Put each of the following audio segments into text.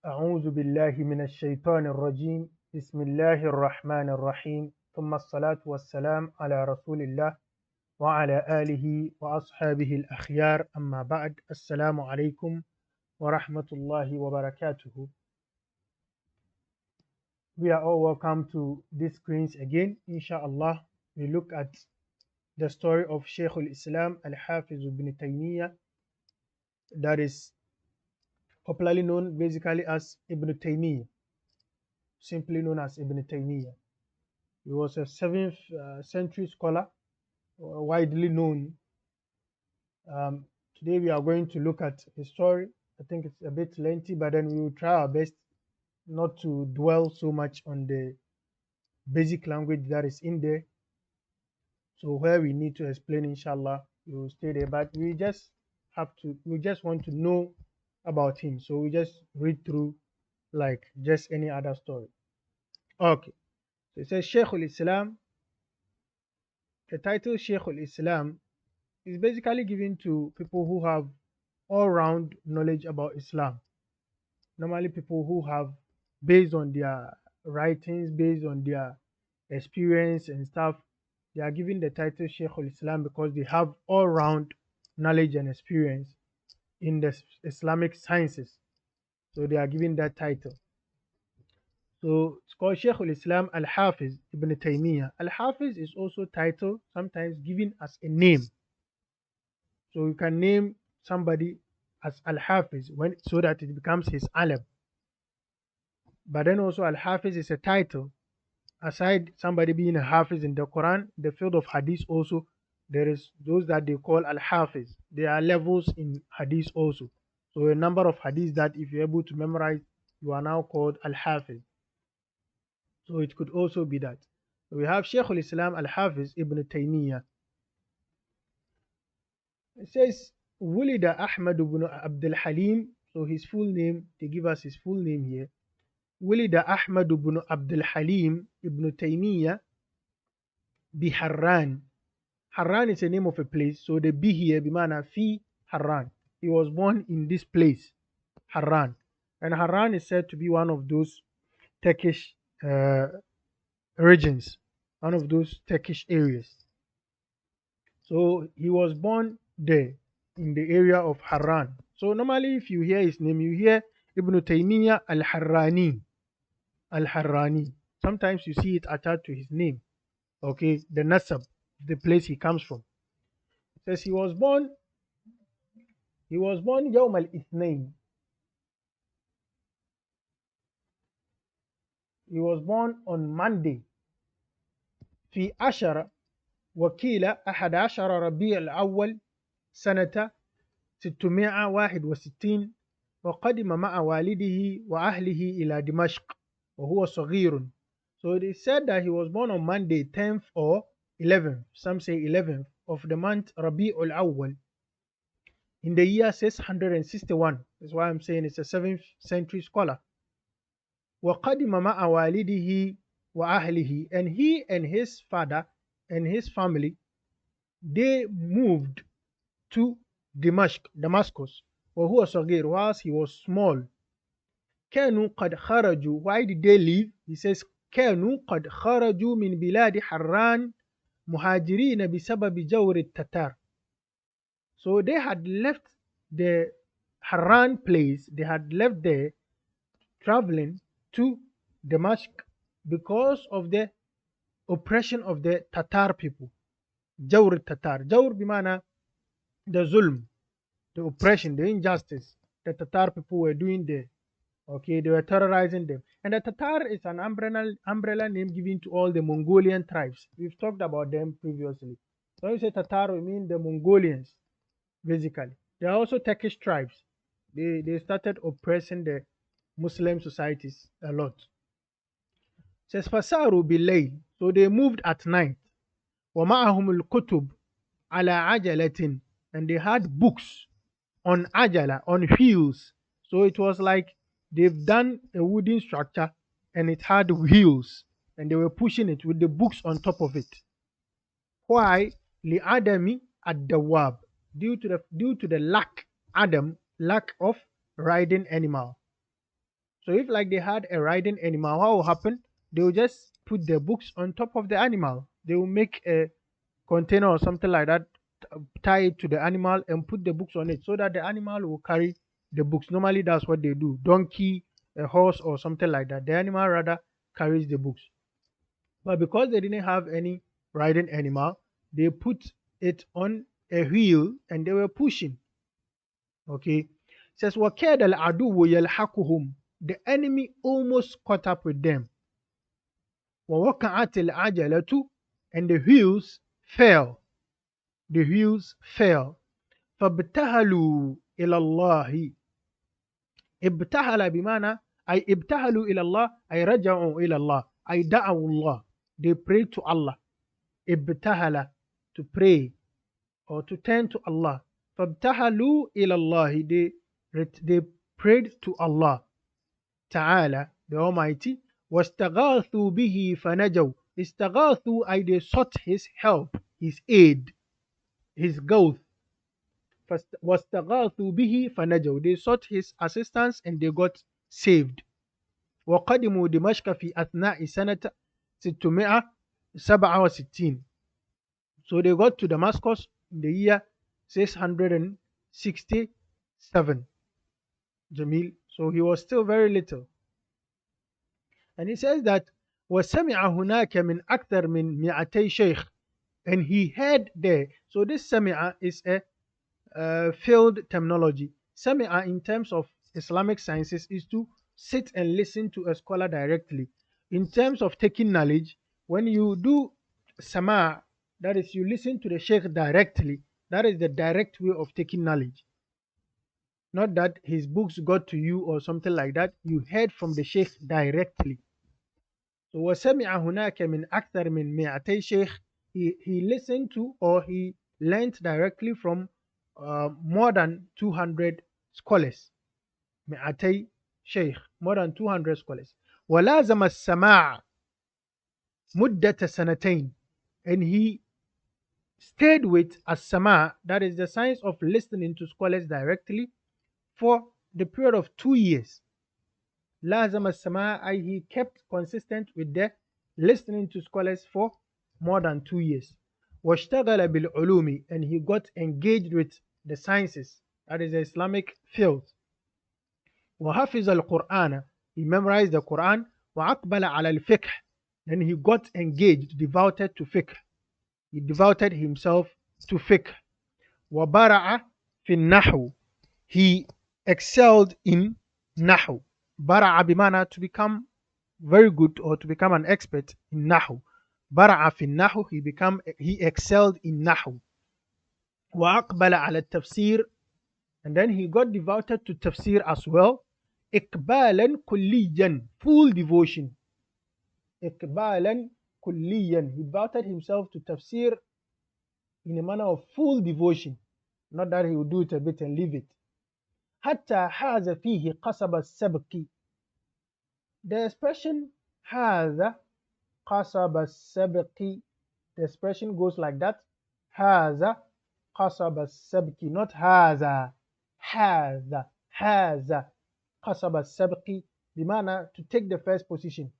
أعوذ بالله من الشيطان الرجيم بسم الله الرحمن الرحيم ثم الصلاة والسلام على رسول الله وعلى آله وأصحابه الأخيار أما بعد السلام عليكم ورحمة الله وبركاته. We are all welcome to these screens again. Inshallah, we look at the story of Shaykh al-Islam al-Hafiz ibn Taymiyyah, that is popularly known basically as Ibn Taymiyyah, simply known as Ibn Taymiyyah. He was a 7th century scholar, widely known. Today we are going to look at his story. I think it's a bit lengthy, but then we will try our best not to dwell so much on the basic language that is in there. So where we need to explain, inshallah, we will stay there. But we just want to know about him. So we just read through like just any other story. Okay. So it says Shaykh al-Islam. The title Shaykh al-Islam is basically given to people who have all-round knowledge about Islam. Normally people who have, based on their writings, based on their experience and stuff, they are given the title Shaykh al-Islam because they have all-round knowledge and experience in the Islamic sciences. So they are given that title. So it's called Shaykh al-Islam al-Hafiz ibn Taymiyyah. Al-Hafiz is also title sometimes given as a name. So you can name somebody as Al-Hafiz so that it becomes his alam. But then also Al-Hafiz is a title. Aside somebody being a Hafiz in the Quran, the field of Hadith also, there is those that they call Al-Hafiz. There are levels in Hadith also. So a number of Hadiths that if you're able to memorize, you are now called Al-Hafiz. So it could also be that. So we have Shaykh al-Islam Al-Hafiz ibn Taymiyyah. It says ولد أحمد بن عبد الحليم. So his full name, they give us his full name here. ولد أحمد بن عبد الحليم ابن تيمية بحران. Harran is a name of a place, so the B here bimana fi Harran. He was born in this place, Harran, and Harran is said to be one of those Turkish regions, one of those Turkish areas. So he was born there in the area of Harran. So normally if you hear his name, you hear Ibn Taymiyyah al-Harrani. Al-Harrani. Sometimes you see it attached to his name. Okay, the nasab, the place he comes from. It says he was born Yawm al-Ithnain. He was born on Monday. في 10 وكيل 11 ربيع الأول سنة 661 وقدم مع والده وأهله إلى دمشق وهو صغير. So they said that he was born on Monday 10th or 11th, some say 11th of the month Rabi' al-Awwal in the year 661. That's why I'm saying it's a 7th century scholar. وقدم مع والده وأهله, and he and his father and his family, they moved to Damascus وهو صغير, whilst he was small. كانوا قد خرجوا. Why did they leave? He says كانوا قد خرجوا من بلاد حران مهاجرين بسبب جور التتار. So they had left the Harran place, they had left there traveling to Damascus because of the oppression of the Tatar people. Jawr Tatar. Jawr bimana the zulm, the oppression, the injustice the Tatar people were doing there. Okay, they were terrorizing them. And the Tatar is an umbrella name given to all the Mongolian tribes. We've talked about them previously. So when you say Tatar, we mean the Mongolians, basically. They are also Turkish tribes. They started oppressing the Muslim societies a lot. It says Fasaru bilayl. So they moved at night. وَمَعَهُمُ الْكُتُبُ عَلَى عَجَلَةٍ. And they had books on ajala, on wheels. So it was like they've done a wooden structure and it had wheels and they were pushing it with the books on top of it. Why? لِعَدَمِ الدَّوَّابِ. Due to the lack of riding animal. So if like they had a riding animal, what will happen? They will just put their books on top of the animal. They will make a container or something like that, tie it to the animal and put the books on it so that the animal will carry the books. Normally that's what they do. Donkey, a horse or something like that. The animal rather carries the books. But because they didn't have any riding animal, they put it on a wheel and they were pushing. Okay. It says وَكَادَ الْعَدُوُّ يَلْحَقُهُمْ. The enemy almost caught up with them. وَوَقَعَتِ الْعَجَلَةُ. And the wheels fell. The wheels fell. فَابْتَهَلُوا إِلَى اللَّهِ. ابتهل بمعنى أي ابتهلوا إلى الله أي رجعوا إلى الله أي دعوا الله. They prayed to Allah. ابتهل, to pray or to turn to Allah. فابتهلوا إلى الله. They prayed to Allah Ta'ala, the Almighty. واستغاثوا به فنجوا. استغاثوا أي they sought His help, His aid, His growth. واستغاثوا به فنجوا. They sought His assistance and they got saved. وقدموا دمشق في أثناء سنة 667. So they got to Damascus in the year 667. Jamil. So he was still very little. And he says that وَسَمِعَ هُنَاكَ مِنْ أَكْثَرْ مِنْ 200 شيخ. And he heard there. So this sami'a is a field terminology. Sami'a in terms of Islamic sciences is to sit and listen to a scholar directly. In terms of taking knowledge, when you do sama', that is you listen to the sheikh directly, that is the direct way of taking knowledge. Not that his books got to you or something like that. You heard from the sheikh directly. So وَسَمِعَ هُنَاكَ مِنْ أَكْثَرْ مِنْ 200 شيخ. He listened to or he learned directly from more than 200 scholars. 200 شيخ, more than 200 scholars. وَلَازَمَ السَّمَاعَ مُدَّةَ سَنَتَيْنِ. And he stayed with as-sama', that is the science of listening to scholars directly, for the period of 2 years. لازم السماع, he kept consistent with the listening to scholars for more than 2 years. واشتغل بالعلوم, and he got engaged with the sciences, that is the Islamic field. وحفظ القرآن, he memorized the Quran. وأقبل على الفقه, then he got engaged, devoted to fiqh. He devoted himself to fiqh. وبرع في النحو, he excelled in nahu. Bara'a bimana, to become very good or to become an expert in nahu. Bara'a fi nahu, he excelled in nahu. Wa aqbala ala tafsir, and then he got devoted to tafsir as well. Iqbalan kulliyan, full devotion. Iqbalan kulliyan, he devoted himself to tafsir in a manner of full devotion. Not that he would do it a bit and leave it. حتى حاز فيه قصب السبق. The expression حاز قصب السبق, the expression goes like that. حاز قصب السبق, not هذا. حاز قصب السبق, بمعنى to take the first position.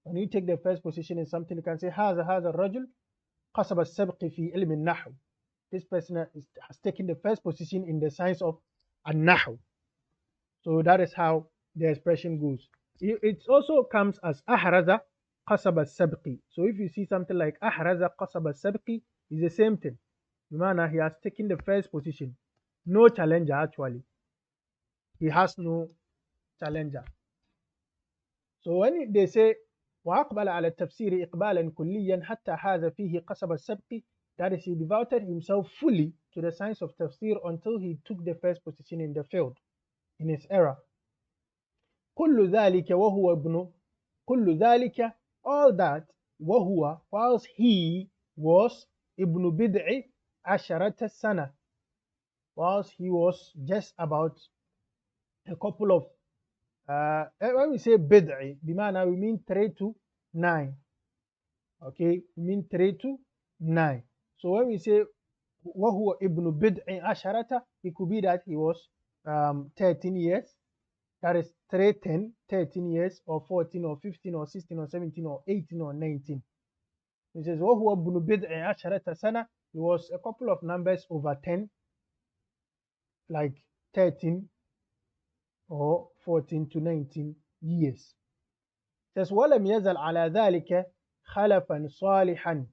When you take the first position in something, you can say هذا الرجل قصب السبق في علم النحو. This person has taken the first position in the science of an-nahu. So that is how the expression goes. It also comes as ahraza qasab as-sabqi. So if you see something like ahraza qasab as-sabqi, it's the same thing. He has taken the first position. No challenger actually. He has no challenger. So when they say وأقبل على التفسير إقبالا كليا حتى حاز فيه قصب السبق, that is, he devoted himself fully to the science of tafsir until he took the first position in the field, in his era. كل ذلك وهو ابن, كل ذلك, all that, وهو, whilst he was ابن بضع عشرة سنة, whilst he was just about a couple of, when we say bid'i, bimana, we mean 3 to 9. Okay, we mean 3 to 9. So when we say وَهُوَ ibn bid'i asharata, it could be that he was 13 years. That is 310, 13 years, or 14, or 15, or 16, or 17, or 18, or 19. He says, وَهُوَ ابْنُ بِضْعِ عَشَرَةَ سَنَةٍ. He was a couple of numbers over 10, like 13 or 14 to 19 years. It says, وَلَمْ يَزَلْ عَلَى ذَلِكَ خَلَفًا صَالِحًا.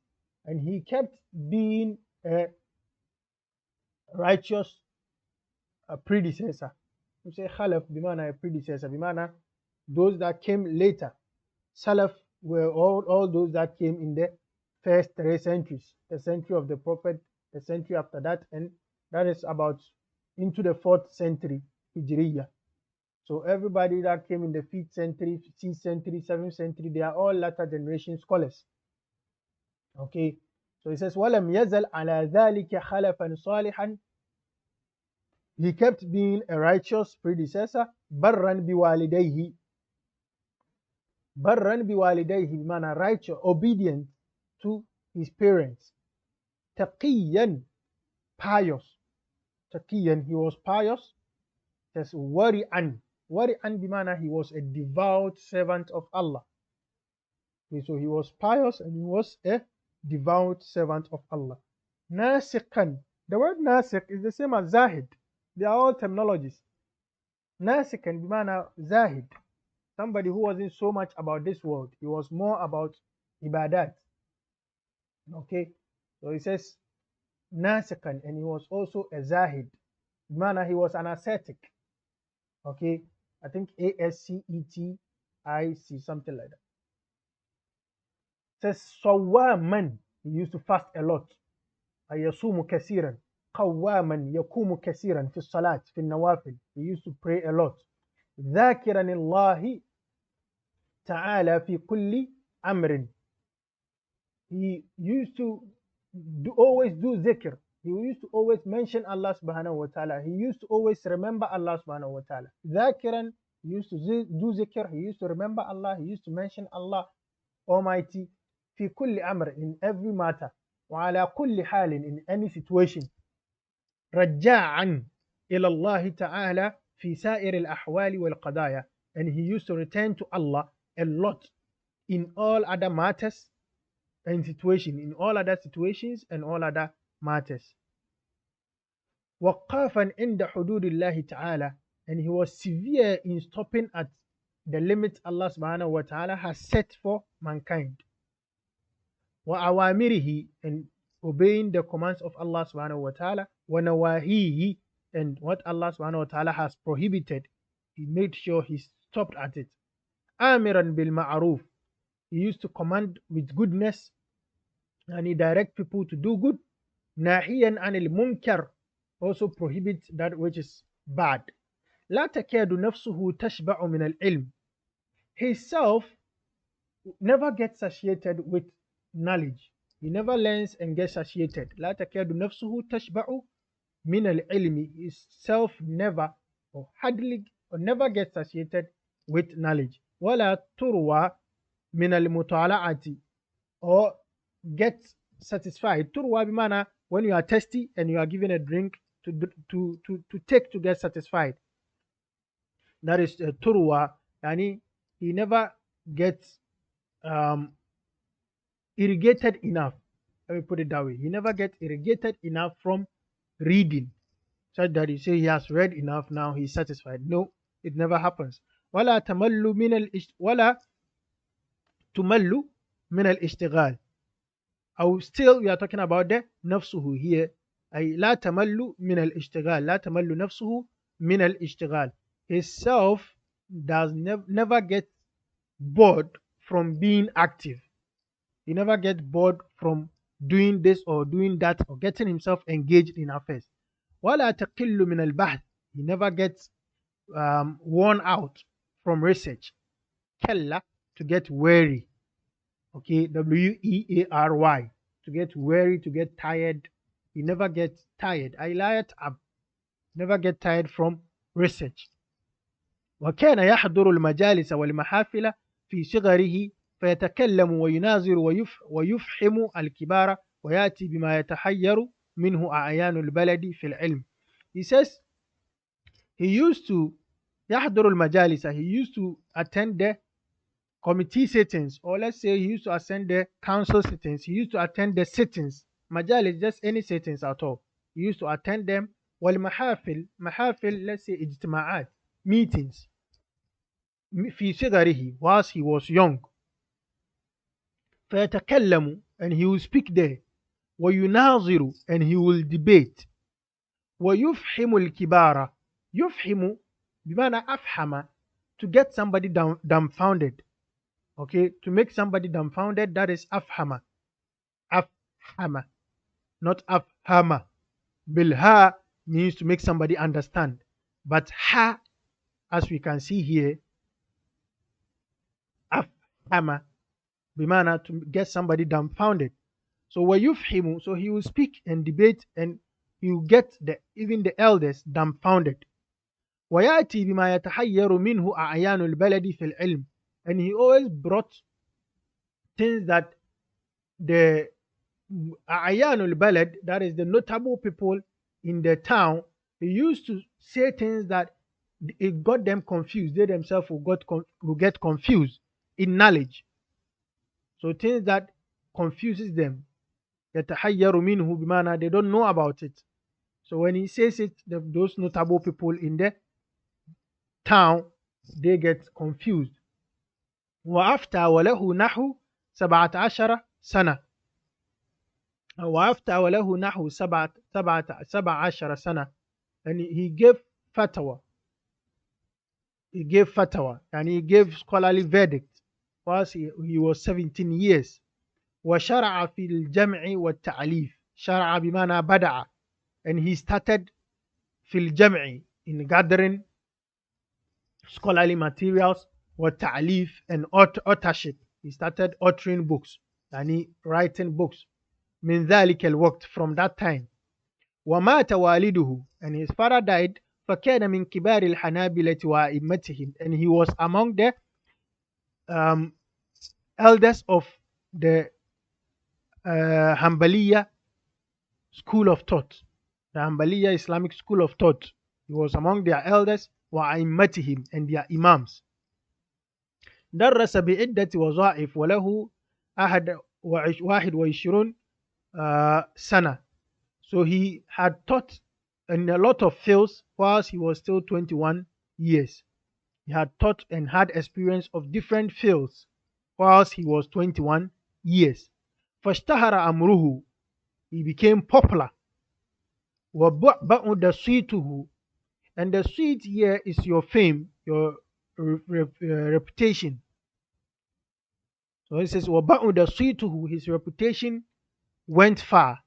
And he kept being a righteous predecessor. We say khalaf bimana a predecessor, bimana those that came later. Salaf were all those that came in the first 3 centuries, the century of the Prophet, the century after that, and that is about into the 4th century Hijriya. So everybody that came in the 5th century, 6th century, 7th century, they are all latter generation scholars. Okay, so it says وَلَمْ يَزَلْ عَلَى ذَلِكَ خَلَفًا صَالِحًا. He kept being a righteous predecessor. بَرًّا بِوَالِدَيْهِ. بَرًّا بِوَالِدَيْهِ بمعنى righteous, obedient to his parents. تَقِيًّا, pious. تَقِيًّا, he was pious. Says wari'an. Wari'an bimana he was a devout servant of Allah. Okay, so he was pious and he was a devout servant of Allah. Nasiqan. The word nasiq is the same as zahid. They are all terminologies. Nasiqan bimana zahid. Somebody who wasn't so much about this world. He was more about ibadat. Okay, so he says nasiqan, and he was also a zahid. Bimana he was an ascetic. Okay, I think ASCETIC, something like that. It says sawaman, he used to fast a lot. يصوم كثيرا. قواما يقوم كثيرا في الصلاة في النوافل. He used to pray a lot. ذاكرا الله تعالى في كل أمر. He used to always do zikr. He used to always mention Allah subhanahu wa ta'ala. He used to always remember Allah subhanahu wa ta'ala. ذاكرا, he used to do zikr. He used to remember Allah. He used to mention Allah Almighty. في كل أمر, in every matter. وعلى كل حال, in any situation. رجاعا إلى الله تعالى في سائر الأحوال والقضايا. And he used to return to Allah a lot in all other matters and situations, in all other situations and all other matters. وقافا عند حدود الله تعالى, and he was severe in stopping at the limits Allah subhanahu wa ta'ala has set for mankind. وأوامره, and obeying the commands of Allah subhanahu wa ta'ala. وَنَوَاهِيهِ, and what Allah subhanahu wa ta'ala has prohibited, he made sure he stopped at it. آمِرًا بِالْمَعْرُوفِ, he used to command with goodness and he direct people to do good. نَاهِيًا عَنِ الْمُنْكَرِ, also prohibit that which is bad. لا تكاد نفسه تشبع من العلم, his self never gets satiated with knowledge. He never learns and gets satiated. لا تكاد نفسه تشبع من العلم, his self never or hardly or never gets satiated with knowledge. ولا تروى من المطالعة, or get satisfied. تروى بمعنى when you are thirsty and you are given a drink to take to get satisfied. That is turwa, yani he never gets irrigated enough. Let me put it that way. He never gets irrigated enough from reading, such that you say he has read enough, now he's satisfied. No, it never happens. ولا تمل من الاشتغال. Still we are talking about the نفسه here. أي لا تمل من الاشتغال. لا تمل نفسه من الاشتغال. His self does never get bored from being active. He never gets bored from doing this or doing that or getting himself engaged in affairs. ولا تقل من البحث. He never gets worn out from research. كلا, to get weary. Okay, weary, to get weary, to get tired. He never gets tired. I لا يتعب, never get tired from research. وكان يحضر المجالس والمحافل في صغره فيتكلم ويناظر ويفحم الكبار ويأتي بما يتحير منه أعيان البلد في العلم. He says he used to يحضر المجالس. He used to attend the committee sittings, or let's say he used to attend the council sittings. He used to attend the sittings. Majalis, just any sittings at all. He used to attend them. والمحافل, محافل, let's say اجتماعات, meetings. في صغره, whilst he was young. فيتكلم, and he will speak there. ويناظر, and he will debate. ويفحم الكبار. يفحم بمعنى أفحم, to get somebody dumbfounded. Okay, to make somebody dumbfounded, that is afhama. Afhama, not afhama. Bilha means to make somebody understand. But ha, as we can see here, afhama, bimana, to get somebody dumbfounded. So wayufhimu, so he will speak and debate, and he will get even the elders dumbfounded. ويأتي بما يتحير منه أعيان البلد في العلم, and he always brought things that the Ayanul Balad, that is the notable people in the town, he used to say things that it got them confused. They themselves will get confused in knowledge. So things that confuses them, يتحير منه بمعنى they don't know about it. So when he says it, those notable people in the town, they get confused. وأفتى وله نحو 17 سنة. وأفتى وله نحو 17 سنة, and he gave fatwa. He gave fatwa, and he gave scholarly verdict whilst he was 17 years. وشرع في الجمع والتعليف. شرع بمعنى بدع, and he started في الجمع, in gathering scholarly materials, والتعليف, and authorship. He started authoring books, and writing books. من ذلك الوقت, from that time. ومات والده, and his father died. فكان من كبار الحنابلة وأئمتهم, and he was among the elders of the Hanbaliya school of thought, the Hanbaliya Islamic school of thought. He was among their elders, وأئمتهم, and their imams. درس بعدة وظائف وله 21 سنة. So he had taught in a lot of fields whilst he was still 21 years. He had taught and had experience of different fields whilst he was 21 years. فاشتهر أمره, he became popular. وبعد صيته, and the sweet here is your fame, your reputation. So he says وبعد صيته, his reputation went far,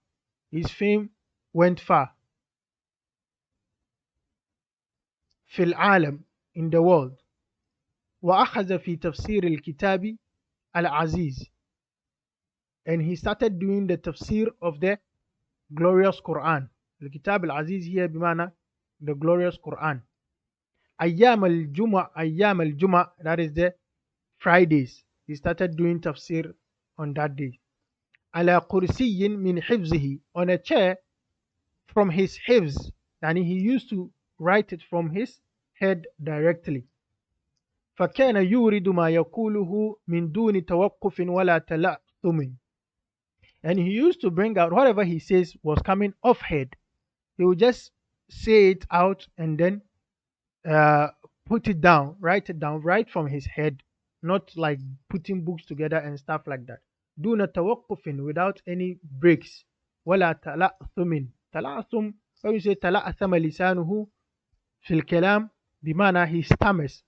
his fame went far. في العالم, in the world. وأخذ في تفسير الكتاب العزيز, and he started doing the tafsir of the glorious Quran. الكتاب العزيز here بمعنى the glorious Quran. أيام الجمعة, that is the Fridays. He started doing tafsir on that day. على كرسي من حفظه, on a chair from his hifz, and he used to write it from his head directly. فكان يورد ما يقوله من دون توقف ولا تلأثم, and he used to bring out whatever he says was coming off head. He would just say it out and then put it down, write it down right from his head, not like putting books together and stuff like that. دون توقف, without any breaks. ولا تلأثم. تلأثم, when you say تلأثم لسانه في الكلام, بمعنى he stammers.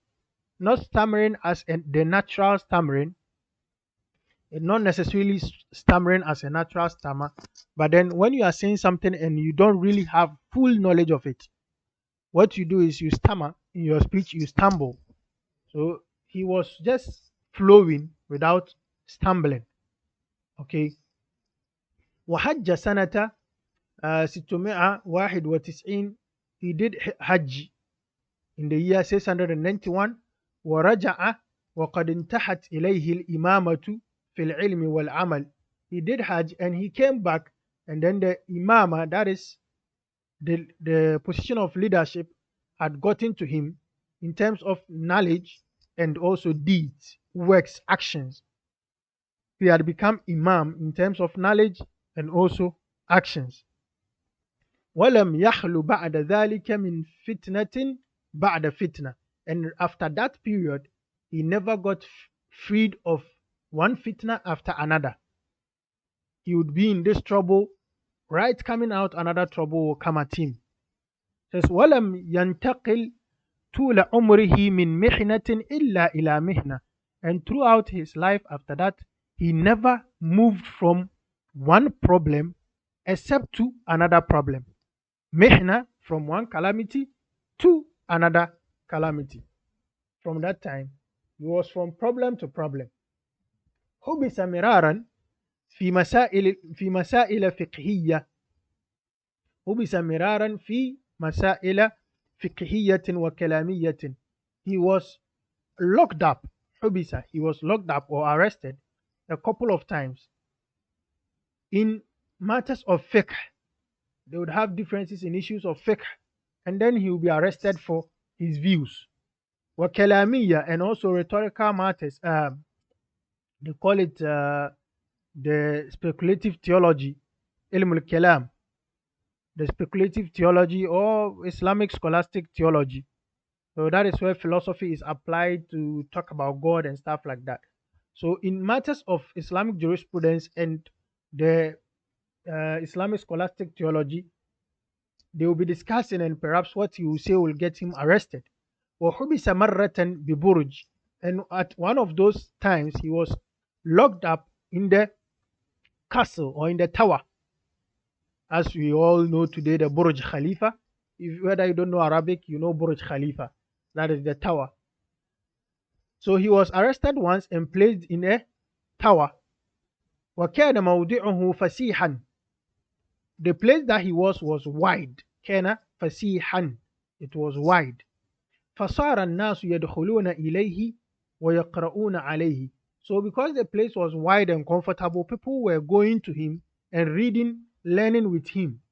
Not stammering as the natural stammering, not necessarily stammering as a natural stammer, but then when you are saying something and you don't really have full knowledge of it, what you do is you stammer in your speech, you stumble. So he was just flowing without stumbling. Okay. وحج سنة 691, he did Hajj in the year 691. ورجع وقد انتهت إليه الإمامة في العلم والعمل. He did Hajj and he came back, and then the imama, that is the position of leadership, had gotten to him in terms of knowledge and also deeds, works, actions. He had become Imam in terms of knowledge and also actions. وَلَمْ يَخْلُ بَعْدَ ذَلِكَ مِنْ فِتْنَةٍ بَعْدَ فِتْنَةٍ. And after that period, he never got freed of one fitna after another. He would be in this trouble, right coming out, another trouble will come at him. It says, وَلَمْ يَنْتَقِلْ طُولَ عُمْرِهِ مِنْ مِحْنَةٍ إِلَّا إِلَى مِحْنَةٍ. And throughout his life after that, he never moved from one problem except to another problem. Mihna, from one calamity to another calamity. From that time, he was from problem to problem. حبس مرارا في مسائل فقهية. حبس مرارا في مسائل فقهية وكلامية. He was locked up. حبس, he was locked up or arrested a couple of times in matters of fiqh. They would have differences in issues of fiqh, and then he will be arrested for his views. وكلامية, and also rhetorical matters. They call it the speculative theology, ilm al-kalam, the speculative theology or Islamic scholastic theology. So that is where philosophy is applied to talk about God and stuff like that. So in matters of Islamic jurisprudence and the Islamic scholastic theology, they will be discussing, and perhaps what he will say will get him arrested. وَحُبِسَ مَرَّةً بِبُرُجٍ. And at one of those times, he was locked up in the castle or in the tower. As we all know today, the Burj Khalifa. Whether you don't know Arabic, you know Burj Khalifa. That is the tower. So he was arrested once and placed in a tower. وَكَانَ مَوْضِعُهُ فَسِيحًا. The place that he was wide. كَانَ فَسِيحًا. It was wide. فَصَارَ النَّاسُ يَدْخُلُونَ إِلَيْهِ وَيَقْرَؤُونَ عَلَيْهِ. So because the place was wide and comfortable, people were going to him and reading, learning with him.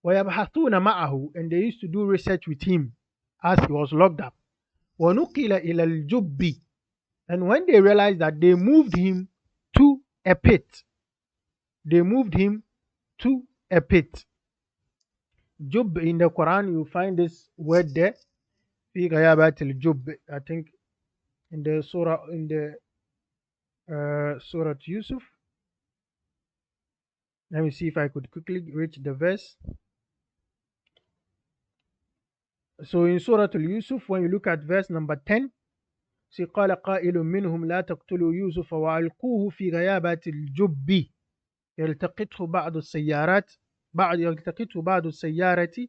وَيَبْحَثُونَ مَعَهُ. And they used to do research with him as he was locked up. وَنُقِلَ إِلَى الْجُبِّ. And when they realized that, they moved him to a pit. They moved him to a pit. Jub, in the Quran, you find this word there. في غيابات الجب. I think in the Surah Yusuf. Let me see if I could quickly reach the verse. So in Surah Yusuf, when you look at verse number 10, see قال قائل منهم لا تقتلوا يوسف وألقوه في غيابات الجب يلتقطه بعض السيارة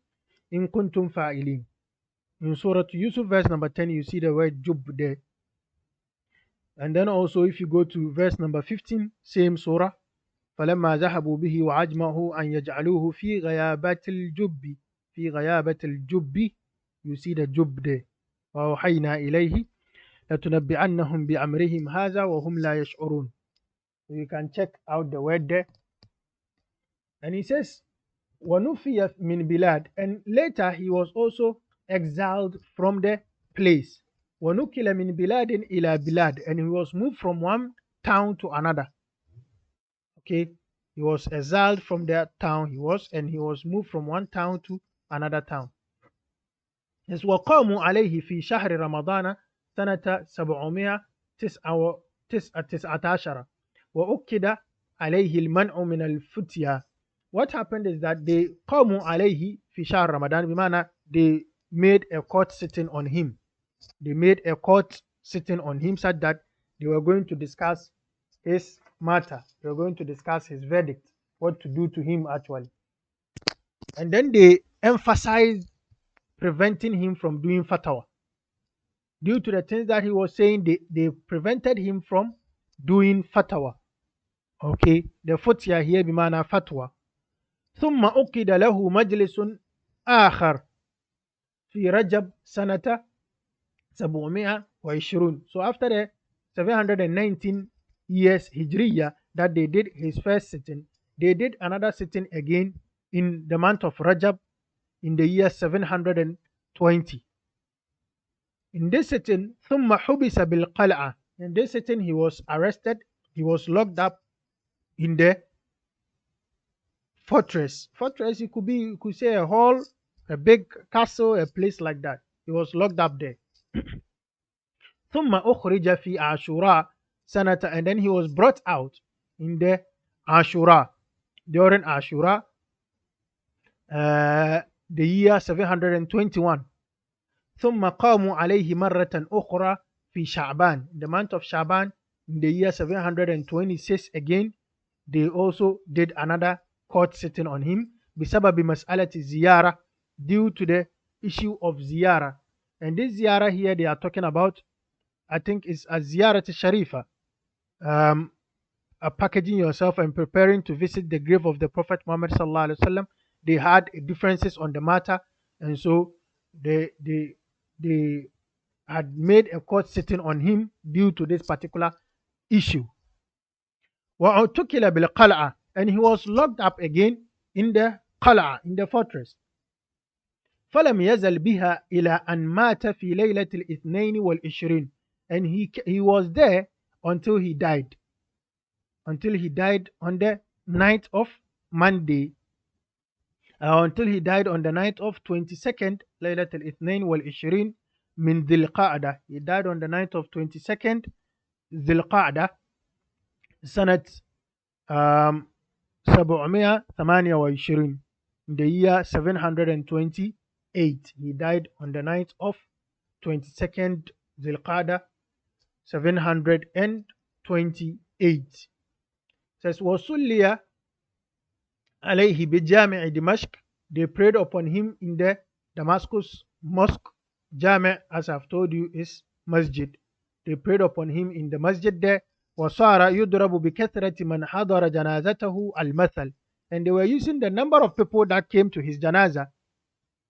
إن كنتم فاعلين. In Surah Yusuf, verse number 10, you see the word jub there. And then also if you go to verse number 15, same surah, فلما ذهبوا به وعجمه أن يجعلوه في غيابات الجب, you see the jub there. وأوحينا إليه لتنبعنهم بأمرهم هذا وهم لا يشعرون. So you can check out the word there. And he says وَنُفِيَ مِنْ بِلَادٍ. And later he was also exiled from the place. وَنُكِلَ مِنْ بِلَادٍ إِلَى بِلَادٍ. And he was moved from one town to another. Okay, he was exiled from that town he was moved from one town to another town. Yes, وَقَامُوا عَلَيْهِ فِي شَهْرِ رَمَضَانَ سَنَةَ 719 وَأُكِّدَ عَلَيْهِ الْمَنْعُ مِنَ الْفُتْيَةِ. What happened is that they قَامُوا عَلَيْهِ فِي شَهْرِ رَمَضَانَ, بمعنى they made a court sitting on him. They made a court sitting on him such that they were going to discuss his matter. They were going to discuss his verdict, what to do to him actually. And then they emphasized preventing him from doing fatwa. Due to the things that he was saying, they prevented him from doing fatwa. Okay, the futya here bimana fatwa. ثم أُقِدَ له مجلس آخر في رجب سنة 720. So after the 719 years Hijriya that they did his first sitting, they did another sitting again in the month of Rajab in the year 720. In this sitting, ثم حبس بالقلعة. In this sitting, he was arrested. He was locked up in the fortress. Fortress, it could be, you could say a hall, a big castle, a place like that. He was locked up there. ثم أخرج في عاشوراء سنة, and then he was brought out in the Ashura, during Ashura, the year 721. ثم قاموا عليه مرة أخرى في شعبان, the month of Shaban, in the year 726 again, they also did another court sitting on him بسبب مسألة الزيارة, due to the issue of ziyarah. And this ziyarah here they are talking about, I think, is a ziyarat sharifa, packaging yourself and preparing to visit the grave of the Prophet Muhammad sallallahu alaihi wasallam. They had differences on the matter, and so they had made a court sitting on him due to this particular issue. وَعُتُكِلَ بِالْقَلْعَةِ, and he was locked up again in the qal'a, in the fortress. فَلَمْ يَزَلْ بِهَا إِلَى أَنْ مَاتَ فِي لَيْلَةِ الْإِثْنَيْنِ وَالْعِشْرِينَ, and he was there until he died. Until he died on the night of Monday, until he died on the night of 22nd ليلة الاثنين والعشرين من ذي القعدة. He died on the night of 22nd ذي القعدة سنة 728, in the year 728. He died on the night of 22nd ذي القعدة 728. Says وَصُلِّيَ عليه بجامع دمشق, they prayed upon him in the Damascus mosque. Jami', as I've told you, is masjid. They prayed upon him in the masjid there. وصار يضرب بكثرة من حضر جنازته المثل, and they were using the number of people that came to his janaza,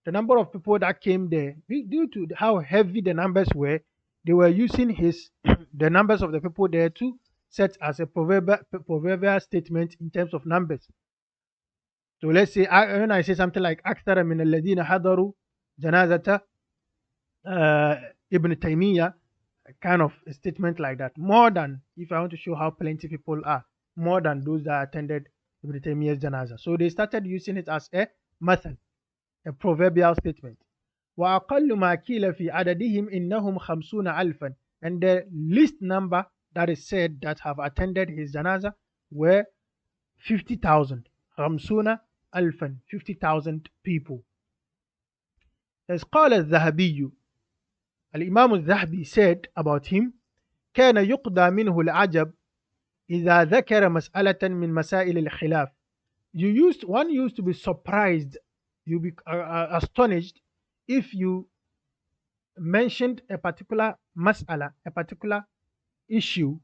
the number of people that came there, due to how heavy the numbers were. They were using the numbers of the people there to set as a proverbial statement in terms of numbers. So let's say when I say something like أكثر من الذين حضروا جنازة Ibn Taymiyyah, kind of a statement like that. More than, if I want to show how plenty people are, more than those that attended Ibn Taymiyyah's janaza. So they started using it as a method, a proverbial statement. وأقل ما قيل في عددهم إنهم 50,000, and the least number that is said that have attended his janaza were 50,000. 50,000, 50,000 people. As قال الذهبي, الإمام الذهبي said about him, كان يقضى منه العجب إذا ذكر مسألة من مسائل الخلاف. One used to be surprised, you be astonished if you mentioned a particular mas'ala, a particular issue,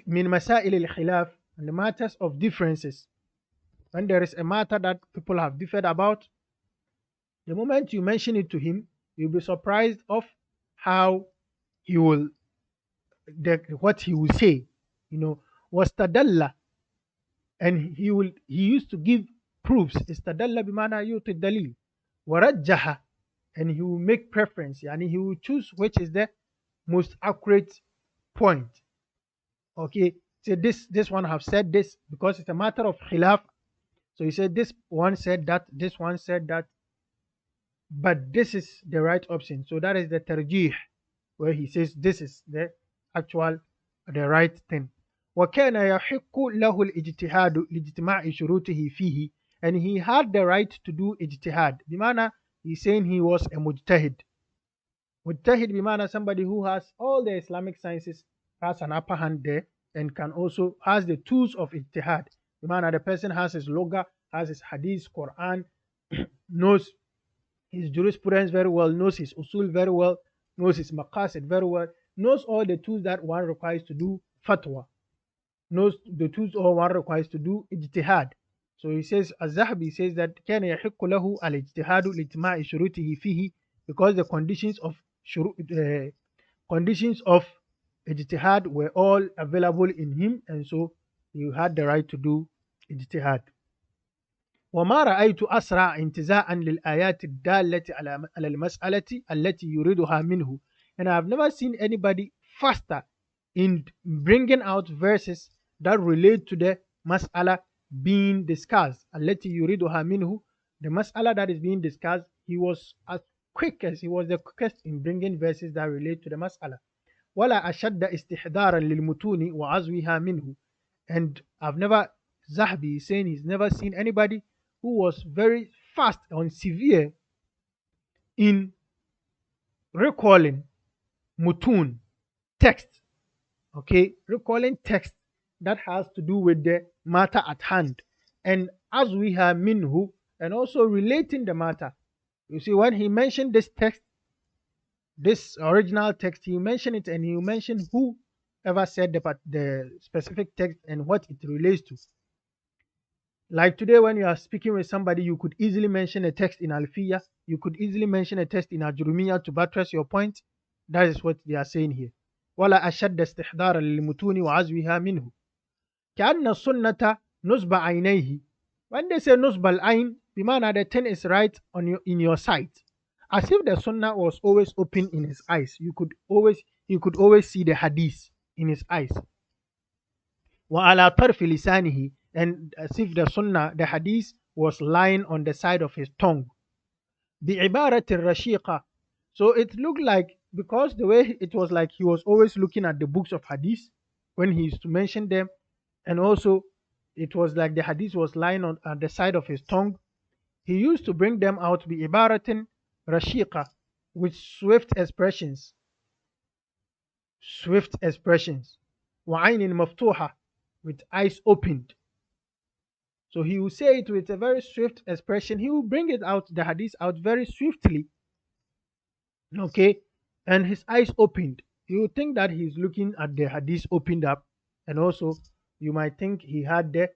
من مسائل الخلاف, and the matters of differences. When there is a matter that people have differed about, the moment you mention it to him, you'll be surprised of how he will, what he will say. Wastadalla, and he used to give proofs. Istadalla bimana yuti dalil. Warajjaha, and he will make preference. Yani he will choose which is the most accurate point. Okay, so this one have said this because it's a matter of khilaf. So he said this one said that, this one said that, but this is the right option. So that is the tarjih, where he says this is the right thing. وَكَانَ يَحِقُّ لَهُ الْإِجْتِهَادُ لِاجْتِمَاعِ شُرُوطِهِ فِيهِ, and he had the right to do ijtihad. Bimana, he's saying he was a mujtahid. Mujtahid bimana, somebody who has all the Islamic sciences, has an upper hand there, and can also has the tools of ijtihad. Bimana, the person has his lugha, has his hadith, Quran, knows his jurisprudence very well, knows his usul very well, knows his maqasid very well, knows all the tools that one requires to do fatwa, knows the tools all one requires to do ijtihad. So he says, Az-Zahabi says that كان يحق له الاجتهاد لاجتماع شروطه فيه, because the conditions of ijtihad were all available in him, and so he had the right to do ijtihad. وما رأيت أسرع انتزاعا للآيات الدالة على المسألة التي يريدها منه. And I've never seen anybody faster in bringing out verses that relate to the mas'ala being discussed. التي يريدها منه, the mas'ala that is being discussed, he was the quickest in bringing verses that relate to the mas'ala. ولا أشد استحضارا للمتون وعزوها منه. And I've never, Zahabi is saying he's never seen anybody who was very fast and severe in recalling mutun, text, okay, recalling text that has to do with the matter at hand, and azwiha minhu, and also relating the matter. You see, when he mentioned this text, this original text, he mentioned it, and he mentioned who ever said the specific text and what it relates to. Like today, when you are speaking with somebody, you could easily mention a text in Alfiya, you could easily mention a text in Ajurumiyya to buttress your point. That is what they are saying here. ولا أشد استحضارا للمتون وعزوها منه كأن السنة نصب عينيه. When they say نصب العين, بمعنى the thing is right in your sight, as if the sunnah was always open in his eyes. You could always see the hadith in his eyes. وعلى طرف لسانه, and as if the sunnah, the hadith, was lying on the side of his tongue. بعبارة رشيقة. So it looked like, because the way it was like he was always looking at the books of hadith when he used to mention them, and also it was like the hadith was lying on the side of his tongue. He used to bring them out بعبارة رشيقة, with swift expressions. وعين مفتوحة, with eyes opened. So he will say it with a very swift expression. He will bring it out, the hadith out very swiftly. Okay, and his eyes opened. You would think that he's looking at the hadith opened up, and also you might think he has the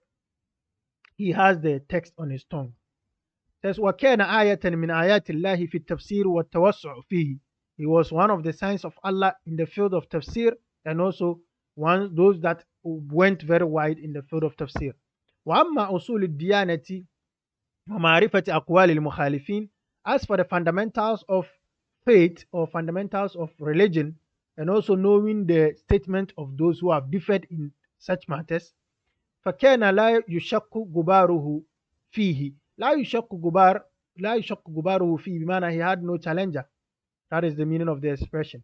text on his tongue. It says وَكَانَ آيَةً مِنْ آيَاتِ اللَّهِ فِي التَّفْسِيرِ وَالتَّوَسُّعِ فِيهِ. He was one of the signs of Allah in the field of tafsir, and also those that went very wide in the field of tafsir. وأما أصول الديانة ومعرفة أقوال المخالفين. As for the fundamentals of faith, or fundamentals of religion, and also knowing the statement of those who have differed in such matters, فكان لا يشك غباره فيه. لا يشك غباره فيه, بمعنى he had no challenger. That is the meaning of the expression.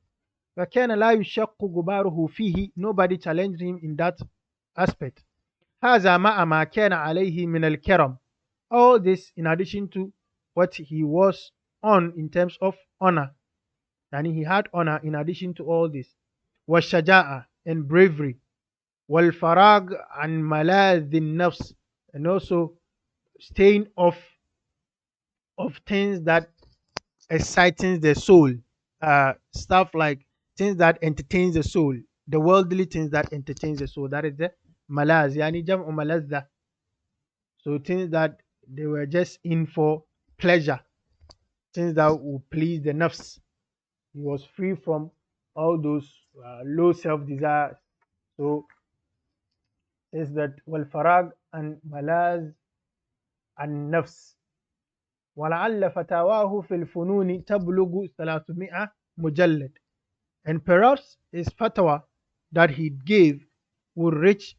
فكان لا يشك غباره فيه, nobody challenged him in that aspect. هذا مع ما كان عليه من الكرم. All this in addition to what he was on in terms of honor, and he had honor in addition to all this. والشجاعة, and bravery. والفراغ عن ملاذ النفس, and also staying off of things that excites the soul, stuff like things that entertains the soul, the worldly things that entertains the soul. That is the malaz, yani jam'u malazza. So things that they were just in for pleasure, things that would please the nafs. He was free from all those low self-desires. So is that wal farag and malaz and nafs. ولعل فتاواه في الفنون تبلغ 300 مجلد. And perhaps his fatwa that he gave would reach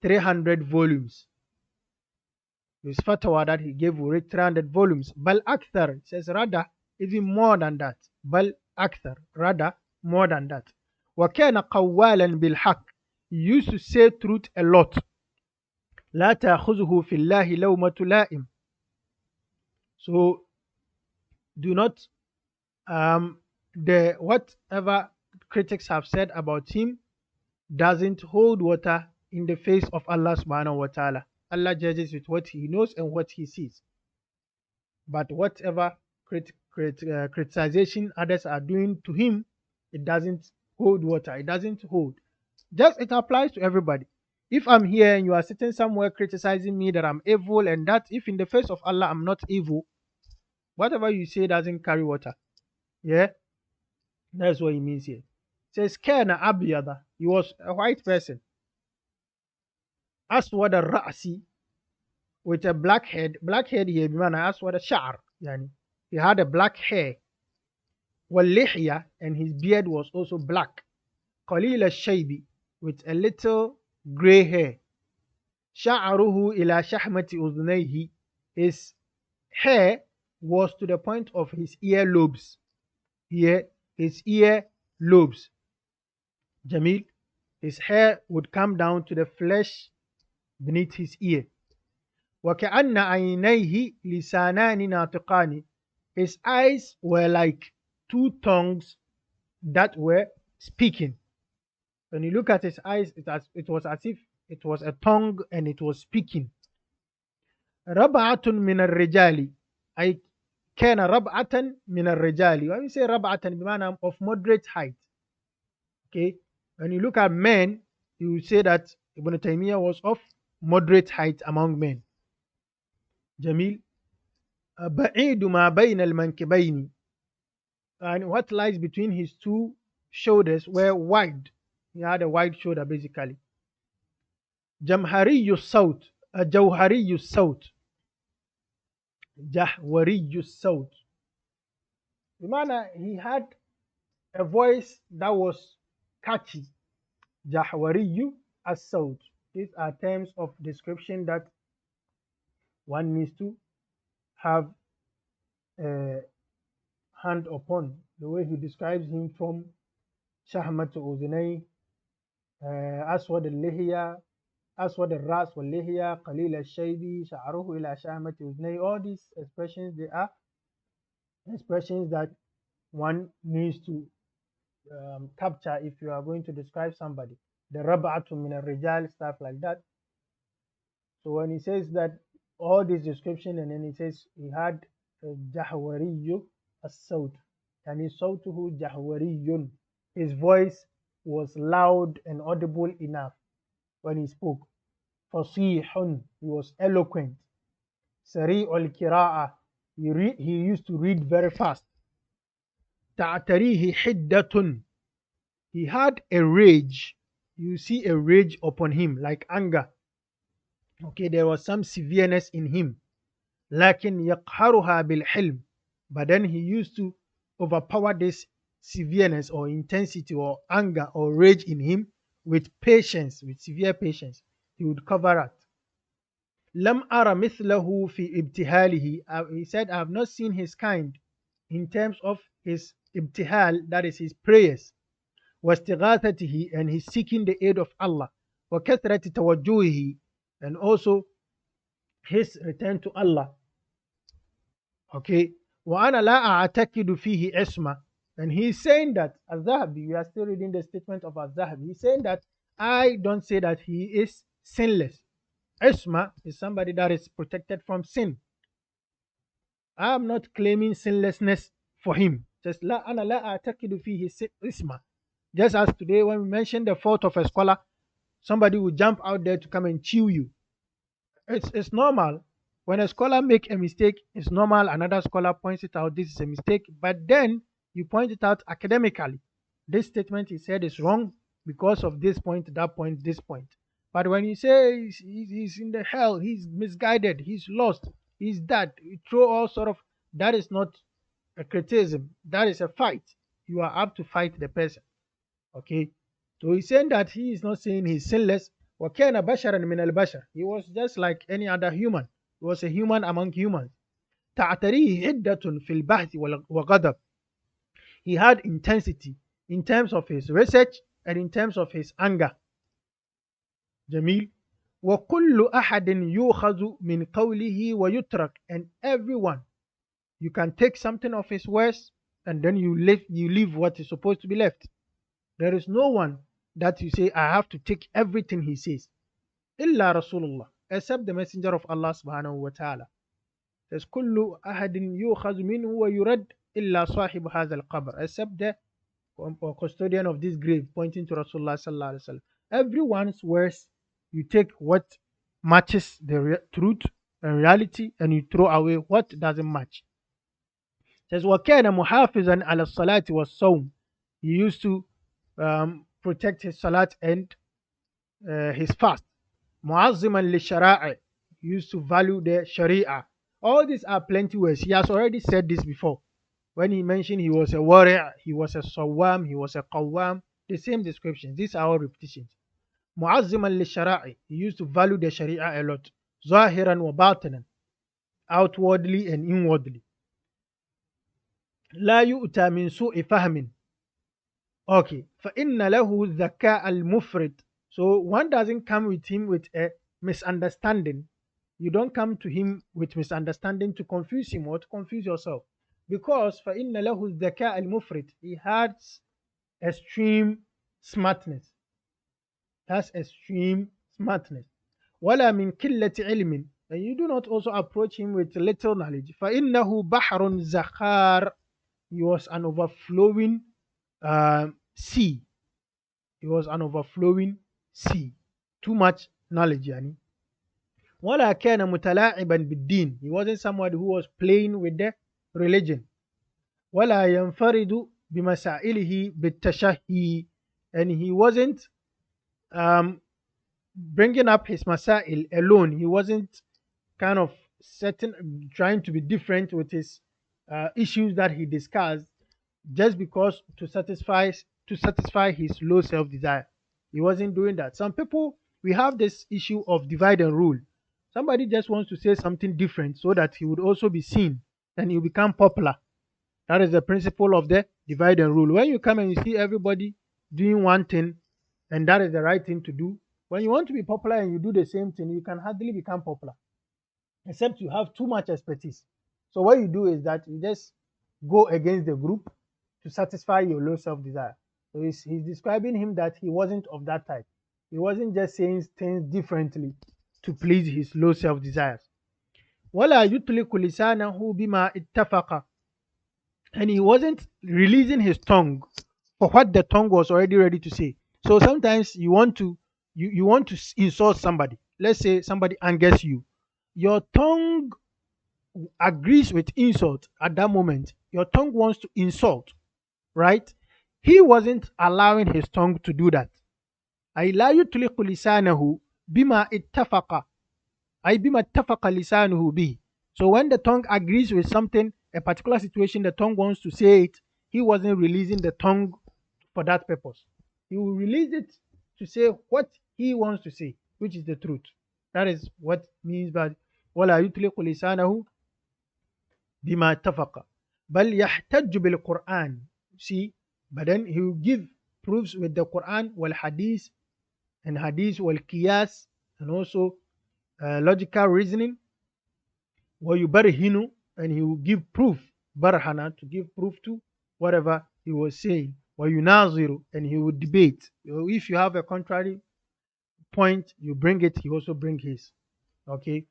300 volumes. His fatwa that he gave would reach 300 volumes. بل أكثر, it says rather even more than that. بل أكثر, rather more than that. وكان قوالا بالحق, he used to say truth a lot. لا تأخذه في الله لومة لائم. So do not whatever critics have said about him doesn't hold water in the face of Allah subhanahu wa ta'ala. Allah judges with what he knows and what he sees. But whatever criticization others are doing to him, it doesn't hold water. It doesn't hold. It applies to everybody. If I'm here and you are sitting somewhere criticizing me that I'm evil, and that if in the face of Allah I'm not evil, whatever you say doesn't carry water. Yeah? That's what he means here. It says, Kana Abiyada. He was a white person. Aswad al-Ra'si. with a black head. Black head here بمعنى أسود الشعر يعني he had a black hair. واللحية, and his beard was also black. قليل الشيب, with a little gray hair. شعره إلى شحمة أذنيه, his hair was to the point of his ear lobes. Here, his ear lobes. Jamil, his hair would come down to the flesh beneath his ear. وكأن عينيه لسانان ناطقان, his eyes were like two tongues that were speaking. When you look at his eyes, it was as if it was a tongue and it was speaking. ربعة من الرجال, أي كان ربعة من الرجال. When we say ربعة بمعنى of moderate height. Okay, when you look at men, you will say that Ibn Taymiyyah was of moderate height among men. جميل. بعيد ما بين المنكبين, and what lies between his two shoulders were wide. He had a wide shoulder basically. جمهري الصوت, جوهري الصوت, جهوري الصوت. بمعنى he had a voice that was catchy. جهوري الصوت. These are terms of description that one needs to have a hand upon. The way he describes him from شحمة أذنيه, أسود اللحية, أسود الرأس واللحية, قليل الشيب, شعره إلى شحمة أذنيه. All these expressions, they are expressions that one needs to capture if you are going to describe somebody. The ربعة من الرجال, stuff like that. So when he says that all this description, and then he says he had جهوري الصوت, يعني صوته جهوري, his voice was loud and audible enough when he spoke. فصيح, he was eloquent. سريع القراءة, he used to read very fast. تعتريه حدة, he had a rage. You see a rage upon him, like anger. Okay, there was some severeness in him. لكن يقهرها بالحلم, but then he used to overpower this severeness or intensity or anger or rage in him with patience, with severe patience. He would cover it. لم أرى مثله في ابتهاله, he said, I have not seen his kind in terms of his ibtihal, that is his prayers, واستغاثته, and his seeking the aid of Allah, وكثرة توجهه, and also his return to Allah. Okay, وأنا لا أعتقد فيه عصمة, and he is saying that Al-Zahabi, we are still reading the statement of Al-Zahabi, he is saying that I don't say that he is sinless. Isma is somebody that is protected from sin. I am not claiming sinlessness for him. Just لا أنا لا أعتقد فيه isma. Just as today when we mention the fault of a scholar, somebody will jump out there to come and chew you. It's normal. When a scholar make a mistake, it's normal. Another scholar points it out, this is a mistake. But then you point it out academically. This statement he said is wrong because of this point, that point, this point. But when you say he's in the hell, he's misguided, he's lost, he's that, you throw all sort of, that is not a criticism. That is a fight. You are up to fight the person. Okay? So he's saying that he is not saying he's sinless. وَكَانَ بَشَرًا مِنَ الْبَشَرِ, he was just like any other human. He was a human among humans. تَعْتَرِيهِ عِدَّةٌ فِي الْبَحْثِ وَغَضَبٍ, he had intensity in terms of his research and in terms of his anger. جميل. وَكُلُّ أَحَدٍ يُؤْخَذُ مِنْ قَوْلِهِ وَيُتْرَكُ, and everyone, you can take something of his words and then you leave what is supposed to be left. There is no one that you say, I have to take everything he says. إِلَّا رَسُولُ اللَّهِ, except the messenger of Allah subhanahu wa ta'ala. There's كُلُّ أَحَدٍ يُؤْخَذُ مِنْهُ وَيُرَدْ إِلَّا صَاحِبُ هَذَا الْقَبْرِ, except the custodian of this grave, pointing to Rasulullah sallallahu alaihi wasallam. Everyone's words, you take what matches the truth and reality, and you throw away what doesn't match. It says وَكَانَ مُحَافِظًا عَلَى الصَّلَاةِ وَالصَّوْمِ, he used to protect his salat and his fast. مُعَظِّمًا لِلشَّرَائِعِ, he used to value the Sharia. All these are plenty words. He has already said this before. When he mentioned he was a warrior, he was a sawam, he was a qawwam, the same descriptions. These are all repetitions. Mu'azziman li-shara'i. He used to value the Sharia a lot. Zahiran wa batinan. Outwardly and inwardly. لا يؤتى من سوء فهم. Okay. فإن له الذكاء المفرط. So one doesn't come with him with a misunderstanding. You don't come to him with misunderstanding to confuse him or to confuse yourself. Because فإن له الذكاء المفرط. He has extreme smartness. Has extreme smartness. ولا من قلة علم. And you do not also approach him with little knowledge. فإنه بحر زخار. He was an overflowing sea. He was an overflowing sea. Too much knowledge, yani. ولا كان متلاعبا بالدين. He wasn't somebody who was playing with the religion. ولا ينفرد بمسائله بالتشهي. And he wasn't bringing up his masail alone. He wasn't kind of trying to be different with his issues that he discussed just because to satisfy his low self-desire. He wasn't doing that. Some people, we have this issue of divide and rule. Somebody just wants to say something different so that he would also be seen and he will become popular. That is the principle of the divide and rule. When you come and you see everybody doing one thing and that is the right thing to do, when you want to be popular and you do the same thing, you can hardly become popular except you have too much expertise. So what you do is that you just go against the group to satisfy your low self-desire. So he's describing him that he wasn't of that type. He wasn't just saying things differently to please his low self-desires. وَلَا يُطْلِقُ لِسَانَهُ بِمَا اتَّفَقَ. And he wasn't releasing his tongue for what the tongue was already ready to say. So sometimes you want to insult somebody. Let's say somebody angers you. Your tongue agrees with insult at that moment. Your tongue wants to insult, right? He wasn't allowing his tongue to do that. أي لا يطلق لسانه بما اتفق أي بما اتفق لسانه به. So when the tongue agrees with something, a particular situation, the tongue wants to say it, he wasn't releasing the tongue for that purpose. He will release it to say what he wants to say, which is the truth. That is what means by ولا يطلق لسانه بما اتفق بل يحتج بالقرآن. See, but then he will give proofs with the Quran wal hadith and hadith wal qiyas and also logical reasoning. ويبرهن, and he will give proof, barhana, to give proof to whatever he was saying. ويناظر, and he will debate. If you have a contrary point, you bring it, he also bring his. Okay,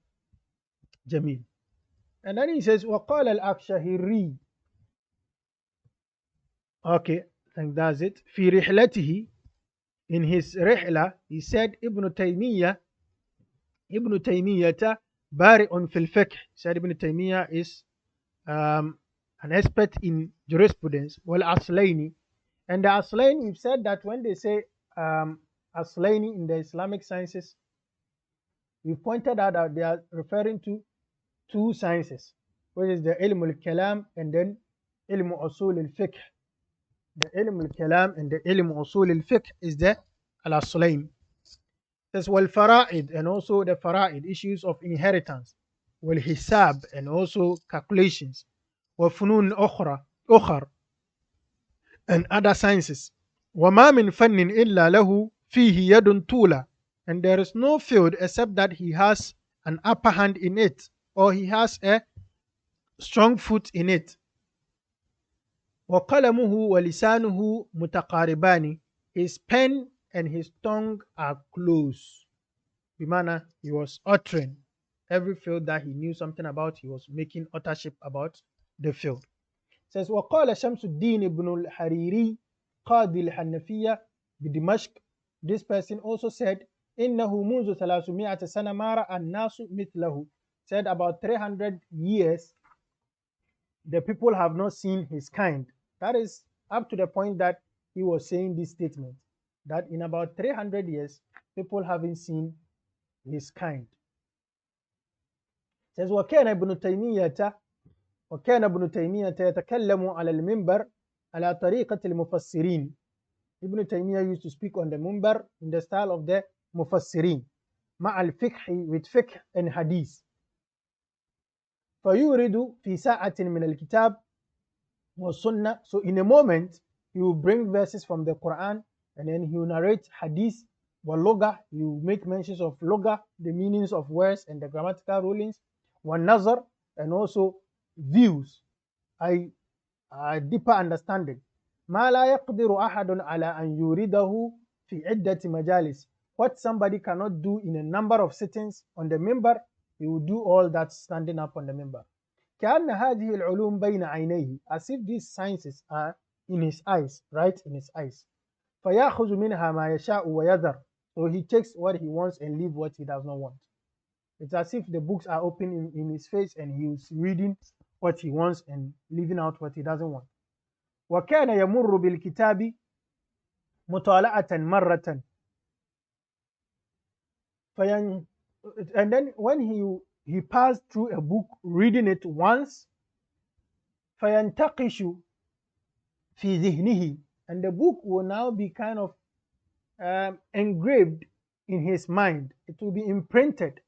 Jamil. And then he says وقال الأكشهري. Okay, I think that's it. في رحلته, in his رحلة, he said ابن تيمية بارئ في الفقه. Said Ibn Taymiyyah is an expert in jurisprudence. والأصلين, and the Aslain, we've said that when they say Aslaini in the Islamic sciences, we pointed out that they are referring to two sciences, which is the ilm al-kalam and then ilm usul al-fiqh. The ilm al-kalam and the ilm usul al-fiqh is the al-aslain. Says wal fara'id, and also the fara'id, issues of inheritance, wal hisab, and also calculations, wa funun ukhra, and other sciences. Wa ma min fannin illa lahu fihi yadun tula, and there is no field except that he has an upper hand in it, or he has a strong foot in it. Wa qalamuhu wa lisanuhu mutaqaribani, his pen and his tongue are close. Bimana, he was uttering every field that he knew something about, he was making authorship about the field. It says وقال شمس الدين ابن الحريري قاضي الحنفية بدمشق. This person also said إنه منذ 300 سنة ما رأى الناس مثله. Said about 300 years the people have not seen his kind. That is up to the point that he was saying this statement, that in about 300 years people haven't seen his kind. says وكان ابن تيمية يتكلم على المنبر على طريقة المفسرين. Ibn Taymiyyah used to speak on the minbar in the style of the mufassirin مع الفقه with fiqh and hadith. فيورد في ساعة من الكتاب والسنة. So in a moment he will bring verses from the Quran and then he will narrate hadith واللغة. He will make mentions of lugha, the meanings of words and the grammatical rulings. والنظر, and also views, a deeper understanding. ما لا يقدر أحد على أن يورده في عدة مجالس. What somebody cannot do in a number of sittings on the minbar, he will do all that standing up on the minbar. كأن هذه العلوم بين عينيه, as if these sciences are in his eyes, right in his eyes. فيأخذ منها ما يشاء ويذر. So he takes what he wants and leave what he does not want. It's as if the books are open in his face and he is reading what he wants and leaving out what he doesn't want. وكان يمر بالكتاب مطالعة مرة. And then when he passed through a book reading it once, فينتقش في ذهنه, and the book will now be kind of engraved in his mind. It will be imprinted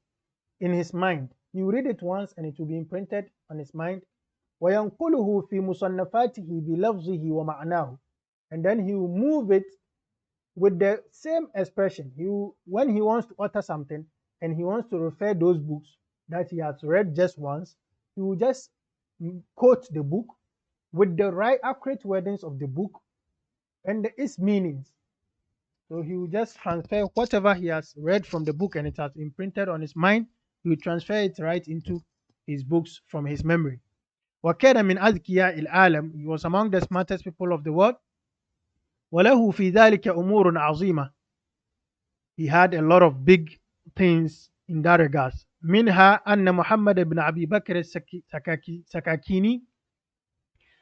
in his mind. You read it once and it will be imprinted on his mind. وينقله في مصنفاته بلفظه ومعناه, and then he will move it with the same expression. When he wants to utter something and he wants to refer those books that he has read just once, he will just quote the book with the right accurate wordings of the book and its meanings. So he will just transfer whatever he has read from the book and it has imprinted on his mind, he will transfer it right into his books from his memory. وكان من أذكياء العالم, he was among the smartest people of the world. وله في ذلك أمور عظيمة, he had a lot of big things in that regard. منها أن محمد بن أبي بكر السكاكيني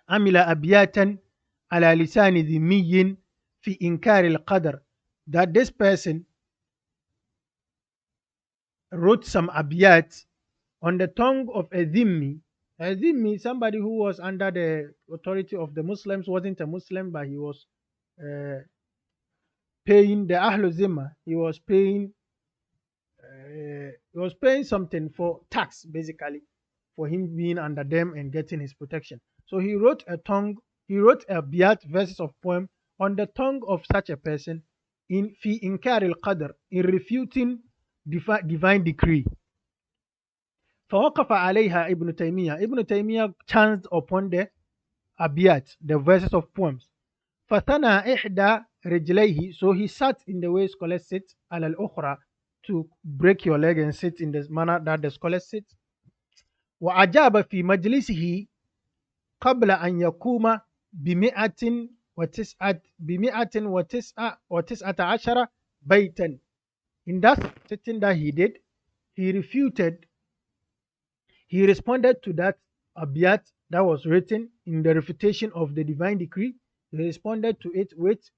عمل أبياتا على لسان ذمي في إنكار القدر. That this person wrote some abiyat on the tongue of a dhimmi. A dhimmi, somebody who was under the authority of the Muslims, wasn't a Muslim, but he was paying the Ahlul Zimma. He was paying something for tax, basically, for him being under them and getting his protection. So he wrote a abiyat, verses of poem, on the tongue of such a person in fi inkar al-qadr, in refuting divine decree. فوقف عليها ابن تيمية. Ibn Taymiyyah chanced upon the abiyat, the verses of poems. فثنى إحدى رجليه, so he sat in the way scholars sit, على الأخرى, to break your leg and sit in the manner that the scholars sit. وأجاب في مجلسه قبل أن يقوم بمئة وتسعة عشر بيتا. In that sitting that he did, he responded to that abiyat that was written in the refutation of the divine decree. He responded to it with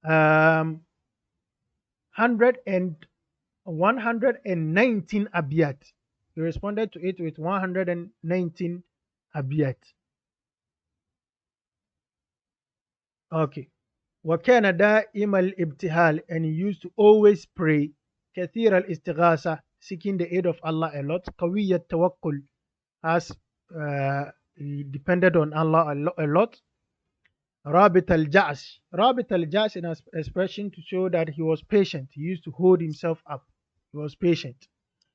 119 abiyat. He responded to it with 119 abiyat. Okay. وكان دائم الابتهال, and he used to always pray. كثير الاستغاثة, seeking the aid of Allah a lot. قوي التوكل, as he depended on Allah a lot. رابط الجعش. رابط الجعش, an expression to show that he was patient. He used to hold himself up. He was patient.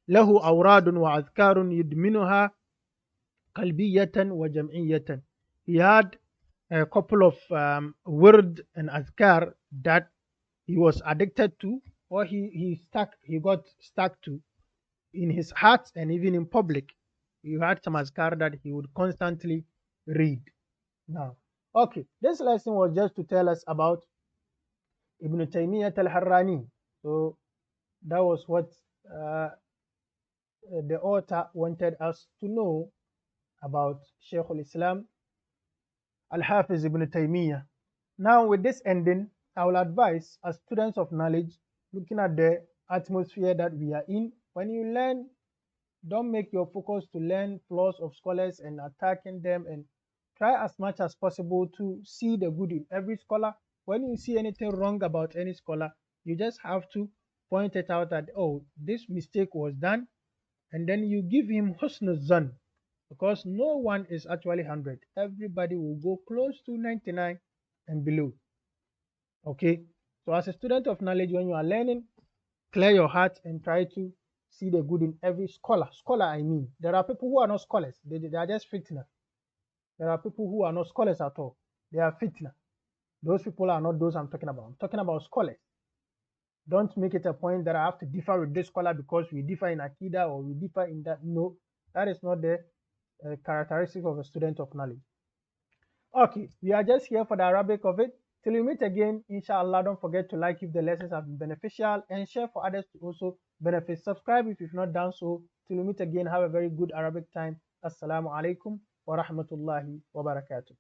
له أوراد وأذكار يدمنها قلبية وجمعية. He had a couple of word and azkar that he was addicted to, or he got stuck to in his heart and even in public. He had some azkar that he would constantly read. Now, okay, this lesson was just to tell us about Ibn Taymiyyah al-Harrani. So that was what the author wanted us to know about Shaykh al-Islam الحافظ ابن تيمية. Now with this ending, I will advise as students of knowledge, looking at the atmosphere that we are in, when you learn Don't make your focus to learn flaws of scholars and attacking them, and try as much as possible to see the good in every scholar. When you see anything wrong about any scholar, you just have to point it out that, oh, this mistake was done, and then you give him husnul zan, because no one is actually 100. Everybody will go close to 99 and below. Okay, so as a student of knowledge, when you are learning, clear your heart and try to see the good in every scholar. Scholar, I mean, there are people who are not scholars, they are just fitna. There are people who are not scholars at all, they are fitna. Those people are not those I'm talking about. I'm talking about scholars. Don't make it a point that I have to differ with this scholar because we differ in Akida or we differ in that. No, that is not the characteristic of a student of knowledge. Okay, we are just here for the Arabic of it. Till we meet again, inshallah, don't forget to like if the lessons have been beneficial and share for others to also benefit. Subscribe if you've not done so. Till we meet again, have a very good Arabic time. Assalamu alaikum wa rahmatullahi wa barakatuh.